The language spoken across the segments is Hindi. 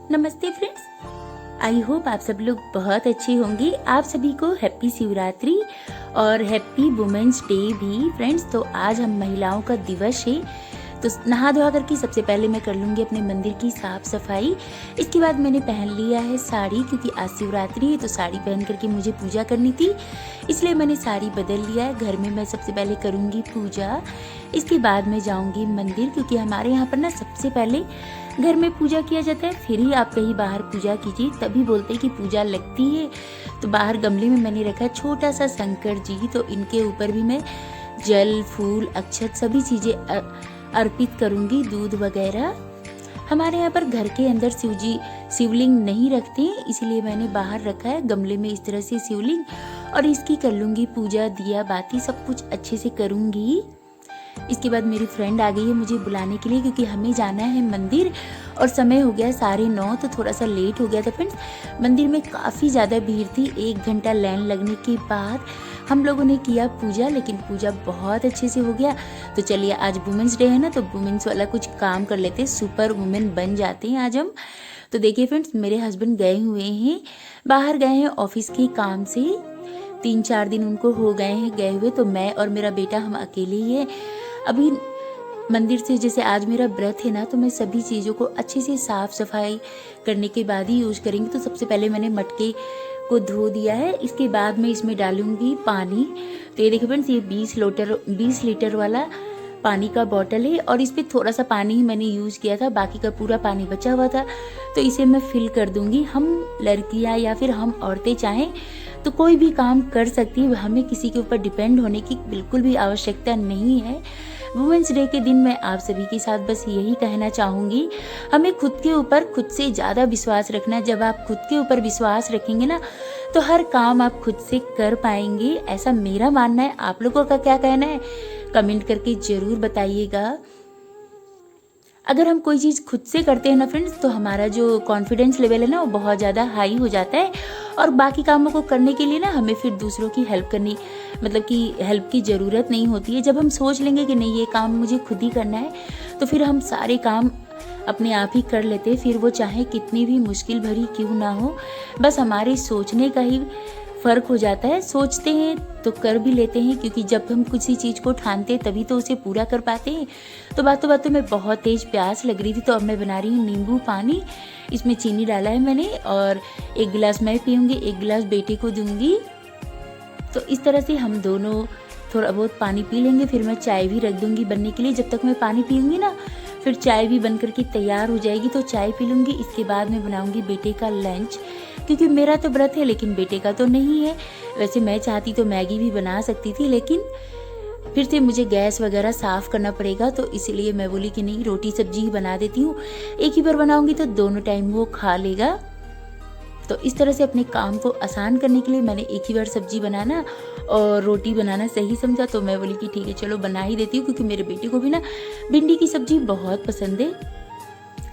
नमस्ते फ्रेंड्स, आई होप आप सब लोग बहुत अच्छे होंगे। आप सभी को हैप्पी शिवरात्रि और हैप्पी वुमेन्स डे भी। फ्रेंड्स, तो आज हम महिलाओं का दिवस है, तो नहा धोआ करके सबसे पहले मैं कर लूँगी अपने मंदिर की साफ सफाई। इसके बाद मैंने पहन लिया है साड़ी, क्योंकि आज शिवरात्रि है तो साड़ी पहन करके मुझे पूजा करनी थी, इसलिए मैंने साड़ी बदल लिया है। घर में मैं सबसे पहले करूँगी पूजा, इसके बाद मैं जाऊँगी मंदिर, क्योंकि हमारे यहाँ पर ना सबसे पहले घर में पूजा किया जाता है, फिर ही आप कहीं बाहर पूजा कीजिए, तभी बोलते हैं कि पूजा लगती है। तो बाहर गमले में मैंने रखा है छोटा सा शंकर जी, तो इनके ऊपर भी मैं जल, फूल, अक्षत सभी चीज़ें अर्पित करूँगी, दूध वगैरह। हमारे यहाँ पर घर के अंदर शिवलिंग नहीं रखते हैं, इसलिए मैंने बाहर रखा है गमले में इस तरह से शिवलिंग, और इसकी कर लूँगी पूजा, दिया बाती सब कुछ अच्छे से करूँगी। इसके बाद मेरी फ्रेंड आ गई है मुझे बुलाने के लिए, क्योंकि हमें जाना है मंदिर और समय हो गया 9:30, तो थोड़ा सा लेट हो गया था। फ्रेंड्स, मंदिर में काफ़ी ज़्यादा भीड़ थी, 1 घंटा लाइन लगने के बाद हम लोगों ने किया पूजा, लेकिन पूजा बहुत अच्छे से हो गया। तो चलिए, आज वुमेंस डे है ना, तो वुमेंस वाला कुछ काम कर लेते हैं, सुपर वुमेन बन जाते हैं आज हम। तो देखिए फ्रेंड्स, मेरे हस्बैंड गए हुए हैं, बाहर गए हैं ऑफिस के काम से, 3-4 दिन उनको हो गए हैं गए हुए, तो मैं और मेरा बेटा हम अकेले ही है। अभी मंदिर से, जैसे आज मेरा व्रत है ना, तो मैं सभी चीज़ों को अच्छे से साफ सफाई करने के बाद ही यूज़ करेंगे। तो सबसे पहले मैंने मटके को धो दिया है, इसके बाद मैं इसमें डालूंगी पानी। तो ये देखिए फ्रेंड्स, ये 20 लीटर वाला पानी का बॉटल है, और इस पर थोड़ा सा पानी ही मैंने यूज़ किया था, बाकी का पूरा पानी बचा हुआ था, तो इसे मैं फिल कर दूंगी। हम लड़कियां या फिर हम औरतें चाहें तो कोई भी काम कर सकती है, हमें किसी के ऊपर डिपेंड होने की बिल्कुल भी आवश्यकता नहीं है। वुमेंस डे के दिन मैं आप सभी के साथ बस यही कहना चाहूँगी, हमें खुद के ऊपर खुद से ज़्यादा विश्वास रखना है। जब आप खुद के ऊपर विश्वास रखेंगे ना, तो हर काम आप खुद से कर पाएंगे, ऐसा मेरा मानना है। आप लोगों का क्या कहना है, कमेंट करके ज़रूर बताइएगा। अगर हम कोई चीज़ खुद से करते हैं ना फ्रेंड्स, तो हमारा जो कॉन्फिडेंस लेवल है ना, वो बहुत ज़्यादा हाई हो जाता है, और बाकी कामों को करने के लिए ना हमें फिर दूसरों की हेल्प करनी, मतलब कि हेल्प की ज़रूरत नहीं होती है। जब हम सोच लेंगे कि नहीं, ये काम मुझे खुद ही करना है, तो फिर हम सारे काम अपने आप ही कर लेते हैं, फिर वो चाहे कितनी भी मुश्किल भरी क्यों ना हो। बस हमारे सोचने का ही फ़र्क हो जाता है, सोचते हैं तो कर भी लेते हैं, क्योंकि जब हम किसी चीज़ को ठानते हैं तभी तो उसे पूरा कर पाते हैं। तो बातों बातों में बहुत तेज़ प्यास लग रही थी, तो अब मैं बना रही हूँ नींबू पानी। इसमें चीनी डाला है मैंने, और 1 गिलास मैं पीऊँगी, 1 गिलास बेटे को दूँगी। तो इस तरह से हम दोनों थोड़ा बहुत पानी पी लेंगे, फिर मैं चाय भी रख दूँगी बनने के लिए। जब तक मैं पानी पीऊँगी ना, फिर चाय भी बन करके तैयार हो जाएगी, तो चाय पी लूँगी। इसके बाद मैं बनाऊँगी बेटे का लंच, क्योंकि मेरा तो व्रत है लेकिन बेटे का तो नहीं है। वैसे मैं चाहती तो मैगी भी बना सकती थी, लेकिन फिर से मुझे गैस वगैरह साफ़ करना पड़ेगा, तो इसलिए मैं बोली कि नहीं, रोटी सब्जी ही बना देती हूँ। एक ही बार बनाऊँगी तो दोनों टाइम वो खा लेगा। तो इस तरह से अपने काम को आसान करने के लिए मैंने एक ही बार सब्जी बनाना और रोटी बनाना सही समझा, तो मैं बोली कि ठीक है चलो बना ही देती हूँ, क्योंकि मेरे बेटे को भी ना भिंडी की सब्जी बहुत पसंद है।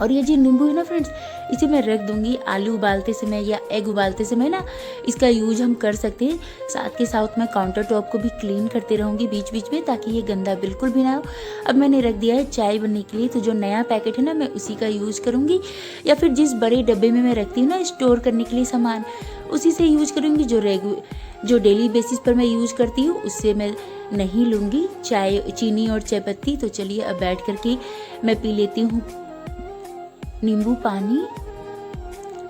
और ये जो नींबू है ना फ्रेंड्स, इसे मैं रख दूंगी आलू उबालते समय या एग उबालते समय ना, इसका यूज हम कर सकते हैं। साथ के साथ मैं काउंटर टॉप को भी क्लीन करते रहूँगी बीच बीच में, ताकि ये गंदा बिल्कुल भी ना हो। अब मैंने रख दिया है चाय बनने के लिए, तो जो नया पैकेट है ना, मैं उसी का यूज़ करूँगी, या फिर जिस बड़े डब्बे में मैं रखती हूँ ना स्टोर करने के लिए सामान, उसी से यूज करूँगी। जो डेली बेसिस पर मैं यूज़ करती हूँ, उससे मैं नहीं लूँगी चाय, चीनी और चाय पत्ती। तो चलिए अब बैठ करके मैं पी लेती हूँ नींबू पानी।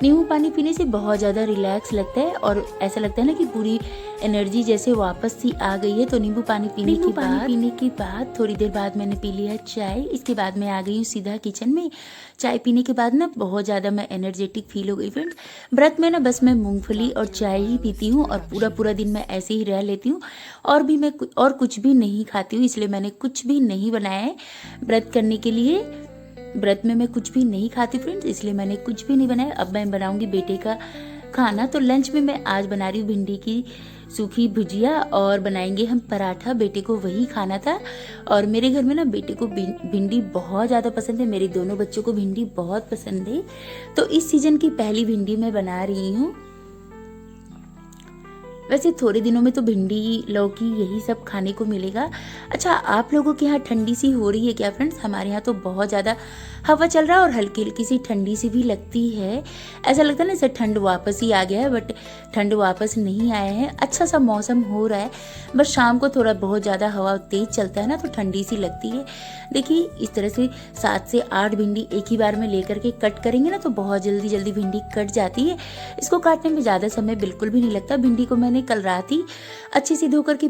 नींबू पानी पीने से बहुत ज़्यादा रिलैक्स लगता है, और ऐसा लगता है ना कि पूरी एनर्जी जैसे वापस सी आ गई है। तो नींबू पानी पीने के बाद थोड़ी देर बाद मैंने पी लिया चाय। इसके बाद मैं आ गई हूँ सीधा किचन में। चाय पीने के बाद ना बहुत ज़्यादा मैं एनर्जेटिक फील हो गई फ्रेंड्स। व्रत में ना बस मैं मूंगफली और चाय ही पीती हूँ, और पूरा दिन मैं ऐसे ही रह लेती हूँ, और भी मैं और कुछ भी नहीं खाती हूँ, इसलिए मैंने कुछ भी नहीं बनाया है व्रत करने के लिए। व्रत में मैं कुछ भी नहीं खाती फ्रेंड्स, इसलिए मैंने कुछ भी नहीं बनाया। अब मैं बनाऊंगी बेटे का खाना। तो लंच में मैं आज बना रही हूँ भिंडी की सूखी भुजिया, और बनाएंगे हम पराठा। बेटे को वही खाना था, और मेरे घर में ना बेटे को भिंडी बहुत ज़्यादा पसंद है, मेरे दोनों बच्चों को भिंडी बहुत पसंद है। तो इस सीजन की पहली भिंडी मैं बना रही हूँ। वैसे थोड़े दिनों में तो भिंडी, लौकी यही सब खाने को मिलेगा। अच्छा, आप लोगों के यहाँ ठंडी सी हो रही है क्या फ्रेंड्स? हमारे यहाँ तो बहुत ज़्यादा हवा चल रहा है और हल्की हल्की सी ठंडी सी भी लगती है। ऐसा लगता है ना जैसे ठंड वापस ही आ गया है, बट ठंड वापस नहीं आया है। अच्छा सा मौसम हो रहा है, बस शाम को थोड़ा बहुत ज़्यादा हवा तेज चलता है ना तो ठंडी सी लगती है। देखिए इस तरह से 7 से 8 भिंडी एक ही बार में लेकर के कट करेंगे ना तो बहुत जल्दी जल्दी भिंडी कट जाती है। इसको काटने में ज़्यादा समय बिल्कुल भी नहीं लगता। भिंडी को मैंने कल रात ही अच्छे से धोकर के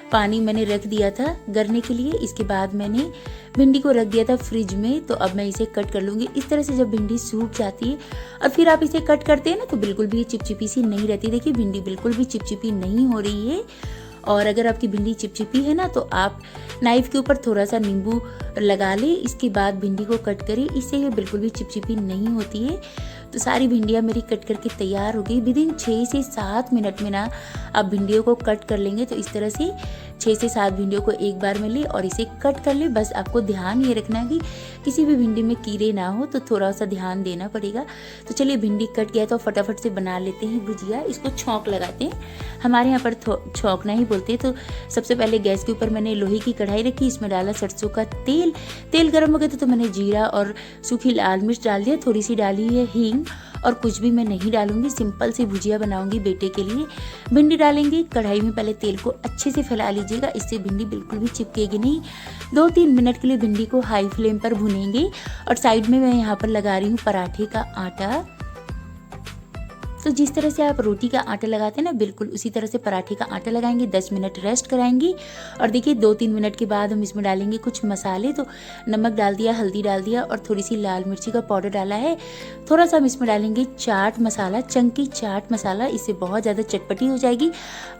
पानी मैंने रख दिया था गरने के लिए। इसके बाद मैंने भिंडी को रख दिया था फ्रिज में। तो अब मैं इसे कट कर लूँगी। इस तरह से जब भिंडी सूख जाती है और फिर आप इसे कट करते हैं ना तो बिल्कुल भी चिपचिपी सी नहीं रहती। देखिए भिंडी बिल्कुल भी चिपचिपी नहीं हो रही है। और अगर आपकी भिंडी चिपचिपी है ना तो आप नाइफ के ऊपर थोड़ा सा नींबू लगा ले, इसके बाद भिंडी को कट करें। इससे ये बिल्कुल भी चिपचिपी नहीं होती है। तो सारी भिंडियाँ मेरी कट करके तैयार हो गई। विदिन 6 से 7 मिनट में ना आप भिंडियों को कट कर लेंगे। तो इस तरह से 6 से 7 भिंडियों को एक बार में ले और इसे कट कर ले। बस आपको ध्यान ये रखना है कि किसी भी भिंडी में कीड़े ना हो, तो थोड़ा सा ध्यान देना पड़ेगा। तो चलिए भिंडी कट गया तो फटाफट से बना लेते हैं भुजिया। इसको छौंक लगाते हैं, हमारे यहाँ पर छौंकना ही बोलते हैं। तो सबसे पहले गैस के ऊपर मैंने लोहे की कढ़ाई रखी, इसमें डाला सरसों का तेल। तेल गर्म हो गया तो मैंने जीरा और सूखी लाल मिर्च डाल दिया, थोड़ी सी डाली है हींग, और कुछ भी मैं नहीं डालूंगी। सिंपल सी भुजिया बनाऊंगी बेटे के लिए। भिंडी डालेंगे कढ़ाई में, पहले तेल को अच्छे से फैला लीजिएगा, इससे भिंडी बिल्कुल भी चिपकेगी नहीं। 2-3 मिनट के लिए भिंडी को हाई फ्लेम पर भुनेंगे। और साइड में मैं यहाँ पर लगा रही हूँ पराठे का आटा। तो जिस तरह से आप रोटी का आटा लगाते हैं ना, बिल्कुल उसी तरह से पराठे का आटा लगाएंगे। 10 मिनट रेस्ट कराएंगे। और देखिए 2-3 मिनट के बाद हम इसमें डालेंगे कुछ मसाले। तो नमक डाल दिया, हल्दी डाल दिया और थोड़ी सी लाल मिर्ची का पाउडर डाला है। थोड़ा सा हम इसमें डालेंगे चाट मसाला, चंकी चाट मसाला, इससे बहुत ज़्यादा चटपटी हो जाएगी।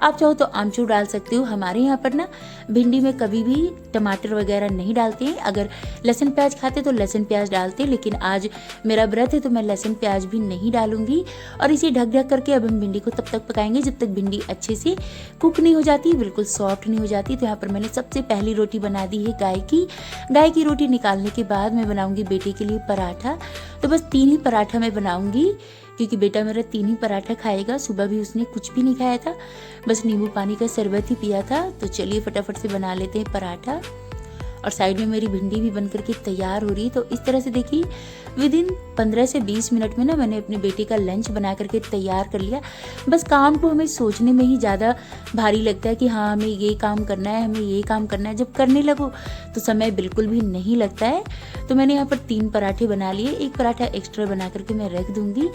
आप चाहो तो आमचूर डाल सकते हो। हमारे यहाँ पर ना भिंडी में कभी भी टमाटर वगैरह नहीं डालते हैं। अगर लहसुन प्याज खाते तो लहसुन प्याज डालते, लेकिन आज मेरा व्रत है तो मैं लहसुन प्याज भी नहीं डालूंगी। और इसे ढक ढक करके अब हम भिंडी को तब तक पकाएंगे जब तक भिंडी अच्छे से कुक नहीं हो जाती, बिल्कुल सॉफ्ट नहीं हो जाती। तो यहाँ पर मैंने सबसे पहली रोटी बना दी है गाय की रोटी निकालने के बाद मैं बनाऊंगी बेटे के लिए पराठा। तो बस 3 ही पराठा मैं बनाऊंगी, क्योंकि बेटा मेरा 3 ही पराठा खाएगा। सुबह भी उसने कुछ भी नहीं खाया था, बस नींबू पानी का शरबत ही पिया था। तो चलिए फटाफट से बना लेते हैं पराठा। और साइड में मेरी भिंडी भी बनकर के तैयार हो रही है। तो इस तरह से देखिए विदिन 15 से 20 मिनट में ना मैंने अपने बेटे का लंच बना करके तैयार कर लिया। बस काम को हमें सोचने में ही ज़्यादा भारी लगता है कि हाँ हमें ये काम करना है, हमें ये काम करना है। जब करने लगो तो समय बिल्कुल भी नहीं लगता है। तो मैंने यहाँ पर 3 पराठे बना लिए। एक पराठा एक्स्ट्रा बना करके मैं रख दूँगी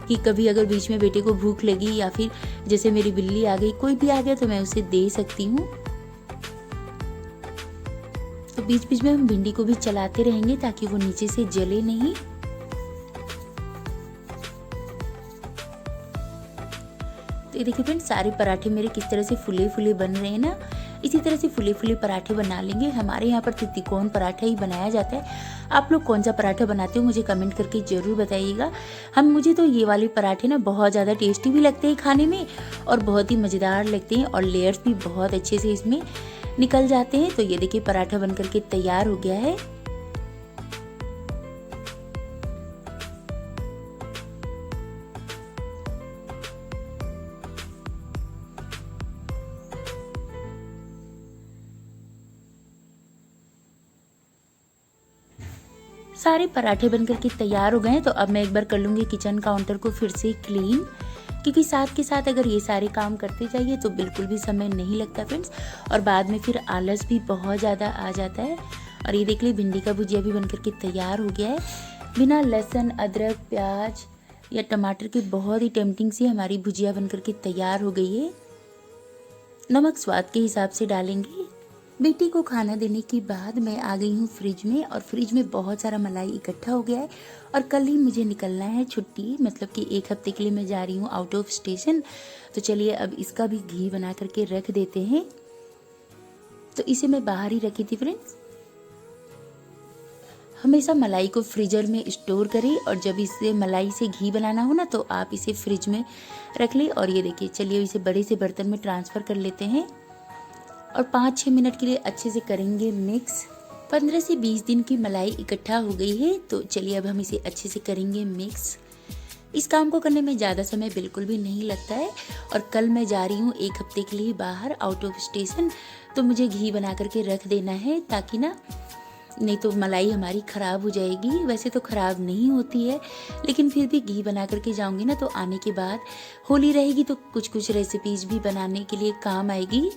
कि कभी अगर बीच में बेटे को भूख लगी या फिर जैसे मेरी बिल्ली आ गई, कोई भी आ गया तो मैं उसे दे सकती हूँ। तो बीच बीच में हम भिंडी को भी चलाते रहेंगे ताकि वो नीचे से जले नहीं। तो ये देखिए फ्रेंड्स, सारे पराठे मेरे किस तरह से फुले फुले बन रहे हैं ना। इसी तरह से फुले फुले पराठे बना लेंगे। हमारे यहाँ पर त्रिकोण पराठा ही बनाया जाता है। आप लोग कौन सा पराठा बनाते हो मुझे कमेंट करके ज़रूर बताइएगा। मुझे तो ये वाले पराठे ना बहुत ज़्यादा टेस्टी भी लगते हैं खाने में और बहुत ही मज़ेदार लगते हैं, और लेयर्स भी बहुत अच्छे से इसमें निकल जाते हैं। तो ये देखिए पराठा बन करके तैयार हो गया है। सारे पराठे बनकर के तैयार हो गए हैं। तो अब मैं एक बार कर लूँगी किचन काउंटर को फिर से क्लीन, क्योंकि साथ के साथ अगर ये सारे काम करते जाइए तो बिल्कुल भी समय नहीं लगता फ्रेंड्स, और बाद में फिर आलस भी बहुत ज़्यादा आ जाता है। और ये देख ली भिंडी का भुजिया भी बनकर के तैयार हो गया है। बिना लहसुन, अदरक, प्याज या टमाटर के बहुत ही टेम्पटिंग सी हमारी भुजिया बनकर के तैयार हो गई है। नमक स्वाद के हिसाब से डालेंगे। बेटी को खाना देने के बाद मैं आ गई हूँ फ्रिज में, और फ्रिज में बहुत सारा मलाई इकट्ठा हो गया है। और कल ही मुझे निकलना है छुट्टी, मतलब कि 1 हफ्ते के लिए मैं जा रही हूँ आउट ऑफ स्टेशन। तो चलिए अब इसका भी घी बना करके रख देते हैं। तो इसे मैं बाहर ही रखी थी फ्रेंड्स। हमेशा मलाई को फ्रीजर में स्टोर करें, और जब इसे मलाई से घी बनाना हो ना तो आप इसे फ्रिज में रख लें। और ये देखिए, चलिए इसे बड़े से बर्तन में ट्रांसफ़र कर लेते हैं और 5-6 मिनट के लिए अच्छे से करेंगे मिक्स। 15 से 20 दिन की मलाई इकट्ठा हो गई है। तो चलिए अब हम इसे अच्छे से करेंगे मिक्स। इस काम को करने में ज़्यादा समय बिल्कुल भी नहीं लगता है। और कल मैं जा रही हूँ 1 हफ्ते के लिए बाहर आउट ऑफ स्टेशन, तो मुझे घी बना करके रख देना है ताकि ना नहीं तो मलाई हमारी ख़राब हो जाएगी। वैसे तो ख़राब नहीं होती है, लेकिन फिर भी घी बना करके जाऊंगी ना, तो आने के बाद होली रहेगी तो कुछ कुछ रेसिपीज़ भी बनाने के लिए काम आएगी।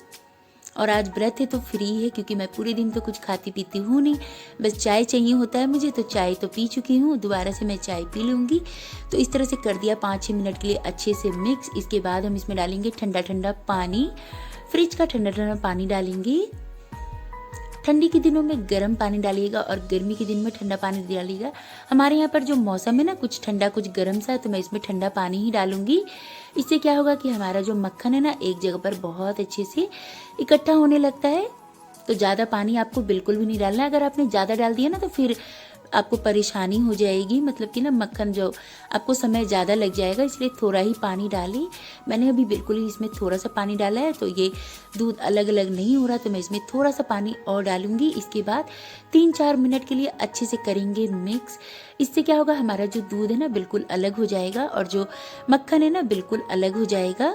और आज व्रत है तो फ्री है, क्योंकि मैं पूरे दिन तो कुछ खाती पीती हूँ नहीं, बस चाय चाहिए होता है मुझे, तो चाय तो पी चुकी हूँ, दोबारा से मैं चाय पी लूँगी। तो इस तरह से कर दिया 5-6 मिनट के लिए अच्छे से मिक्स। इसके बाद हम इसमें डालेंगे ठंडा ठंडा पानी, फ्रिज का ठंडा ठंडा पानी डालेंगे। ठंडी के दिनों में गर्म पानी डालिएगा और गर्मी के दिन में ठंडा पानी डालिएगा। हमारे यहाँ पर जो मौसम है ना, कुछ ठंडा कुछ गर्म सा है, तो मैं इसमें ठंडा पानी ही डालूंगी। इससे क्या होगा कि हमारा जो मक्खन है ना, एक जगह पर बहुत अच्छे से इकट्ठा होने लगता है। तो ज़्यादा पानी आपको बिल्कुल भी नहीं डालना है। अगर आपने ज़्यादा डाल दिया ना, तो फिर आपको परेशानी हो जाएगी, मतलब कि ना मक्खन जो आपको समय ज़्यादा लग जाएगा, इसलिए थोड़ा ही पानी डाली। मैंने अभी बिल्कुल ही इसमें थोड़ा सा पानी डाला है, तो ये दूध अलग अलग नहीं हो रहा, तो मैं इसमें थोड़ा सा पानी और डालूंगी। इसके बाद 3-4 मिनट के लिए अच्छे से करेंगे मिक्स। इससे क्या होगा, हमारा जो दूध है ना बिल्कुल अलग हो जाएगा और जो मक्खन है ना बिल्कुल अलग हो जाएगा।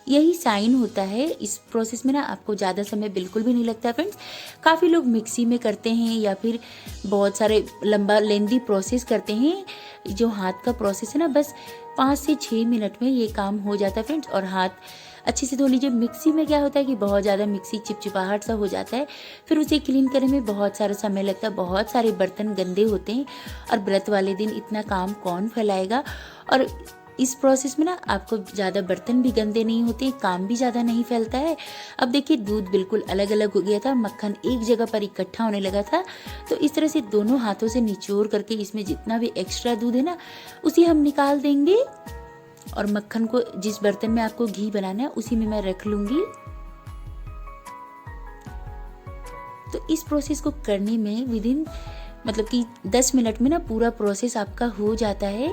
यही साइन होता है। इस प्रोसेस में ना आपको ज़्यादा समय बिल्कुल भी नहीं लगता फ्रेंड्स। काफ़ी लोग मिक्सी में करते हैं या फिर बहुत सारे लंबा लेंदी प्रोसेस करते हैं। जो हाथ का प्रोसेस है ना, बस 5 से 6 मिनट में ये काम हो जाता है फ्रेंड्स। और हाथ अच्छे से धो लीजिए। मिक्सी में क्या होता है कि बहुत ज़्यादा मिक्सी चिपचिपाहट सा हो जाता है, फिर उसे क्लीन करने में बहुत सारा समय लगता है, बहुत सारे बर्तन गंदे होते हैं, और व्रत वाले दिन इतना काम कौन फैलाएगा। और इस प्रोसेस में ना आपको ज़्यादा बर्तन भी गंदे नहीं होते, काम भी ज़्यादा नहीं फैलता है। अब देखिए दूध बिल्कुल अलग अलग हो गया था, मक्खन एक जगह पर इकट्ठा होने लगा था। तो इस तरह से दोनों हाथों से निचोड़ करके इसमें जितना भी एक्स्ट्रा दूध है ना, उसे हम निकाल देंगे। और मक्खन को जिस बर्तन में आपको घी बनाना है उसी में मैं रख लूँगी। तो इस प्रोसेस को करने में विदिन मतलब कि 10 मिनट में ना पूरा प्रोसेस आपका हो जाता है।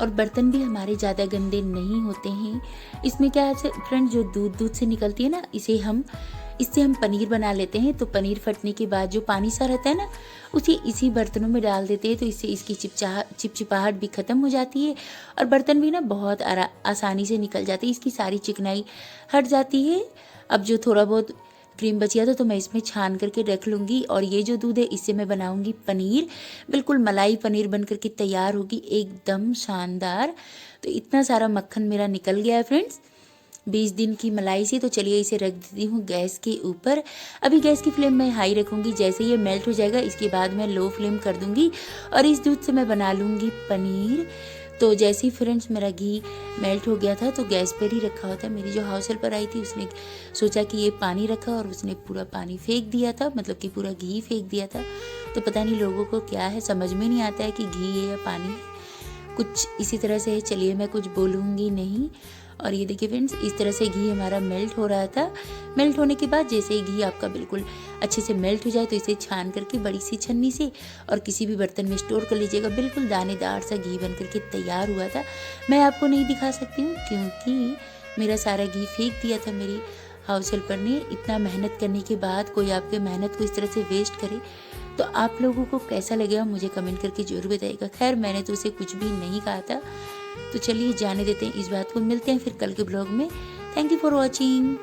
और बर्तन भी हमारे ज़्यादा गंदे नहीं होते हैं। इसमें क्या है फ्रेंड, जो दूध से निकलती है ना, इससे हम पनीर बना लेते हैं। तो पनीर फटने के बाद जो पानी सा रहता है ना, उसे इसी बर्तनों में डाल देते हैं। तो इससे इसकी चिपचिपाहट भी ख़त्म हो जाती है और बर्तन भी ना बहुत आसानी से निकल जाते हैं। इसकी सारी चिकनाई हट जाती है। अब जो थोड़ा बहुत क्रीम बच गया था तो मैं इसमें छान करके रख लूँगी। और ये जो दूध है इससे मैं बनाऊँगी पनीर। बिल्कुल मलाई पनीर बन करके तैयार होगी, एकदम शानदार। तो इतना सारा मक्खन मेरा निकल गया है फ्रेंड्स 20 दिन की मलाई से। तो चलिए इसे रख देती हूँ गैस के ऊपर। अभी गैस की फ्लेम मैं हाई रखूँगी। जैसे ये मेल्ट हो जाएगा इसके बाद मैं लो फ्लेम कर दूँगी और इस दूध से मैं बना लूँगी पनीर। तो जैसे ही फ्रेंड्स मेरा घी मेल्ट हो गया था, तो गैस पर ही रखा होता है। मेरी जो हाउस हेल्पर आई थी उसने सोचा कि ये पानी रखा और उसने पूरा पानी फेंक दिया था, मतलब कि पूरा घी फेंक दिया था। तो पता नहीं लोगों को क्या है, समझ में नहीं आता है कि घी है या पानी है, कुछ इसी तरह से है। चलिए मैं कुछ बोलूँगी नहीं। और ये देखिए फ्रेंड्स, इस तरह से घी हमारा मेल्ट हो रहा था। मेल्ट होने के बाद जैसे ही घी आपका बिल्कुल अच्छे से मेल्ट हो जाए तो इसे छान करके बड़ी सी छन्नी से और किसी भी बर्तन में स्टोर कर लीजिएगा। बिल्कुल दानेदार सा घी बन करके तैयार हुआ था। मैं आपको नहीं दिखा सकती हूँ क्योंकि मेरा सारा घी फेंक दिया था मेरी हाउस हेल्पर ने। इतना मेहनत करने के बाद कोई आपके मेहनत को इस तरह से वेस्ट करे तो आप लोगों को कैसा लगेगा मुझे कमेंट करके जरूर बताइएगा। खैर मैंने तो उसे कुछ भी नहीं कहा था। तो चलिए जाने देते हैं इस बात को। मिलते हैं फिर कल के ब्लॉग में। Thank you for watching.